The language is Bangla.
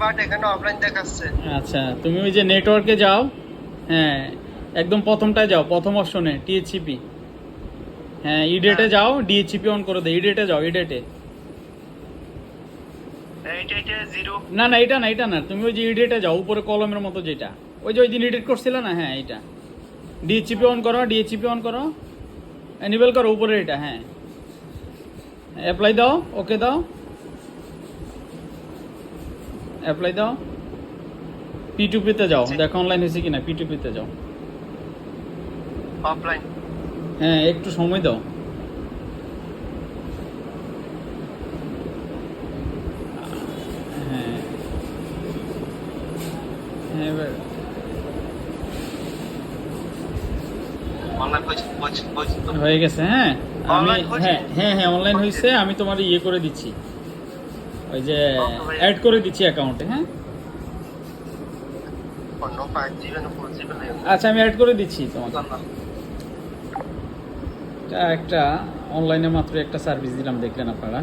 বাট এখানে অফলাইন দেখাচ্ছে। আচ্ছা, তুমি ওই যে নেটওয়ার্কে যাও, হ্যাঁ একদম প্রথমটায় যাও, প্রথম অপশনে টিএইচসিপি, হ্যাঁ ইডেটে যাও, ডিএইচসিপি অন করে দাও, ইডেটে যাও, ইডেটে। এটা জিরো। না না এটা না, এটা না, তুমি ওই যে ইডেটে যাও, উপরে কলমের মতো যেটা, ওই যে ওই দিন এডিট করছিলে না, হ্যাঁ এটা। ডিএইচসিপি অন করো, ডিএইচসিপি অন করো, এনেবল করো উপরে এটা, হ্যাঁ অ্যাপ্লাই দাও, ওকে দাও, অ্যাপ্লাই দাও, P2P-তে যাও, দেখো অনলাইন হয়েছে কিনা, P2P-তে যাও। অফলাইন। হ্যাঁ একটু সময় দাও। হ্যাঁ হ্যাঁ এবার অনলাইন হয়ে গেছে। হ্যাঁ আমি Online হয়েছে? হ্যাঁ হ্যাঁ হ্যাঁ অনলাইন হয়েছে, আমি তোমার ইয়ে করে দিচ্ছি, ওই যে অ্যাড করে দিচ্ছি অ্যাকাউন্টে। হ্যাঁ অন্য 5GB না 4GB নেই। আচ্ছা আমি অ্যাড করে দিচ্ছি তোমাকে। এটা একটা অনলাইনে মাত্র একটা সার্ভিস দিলাম, দেখলেন আপনারা।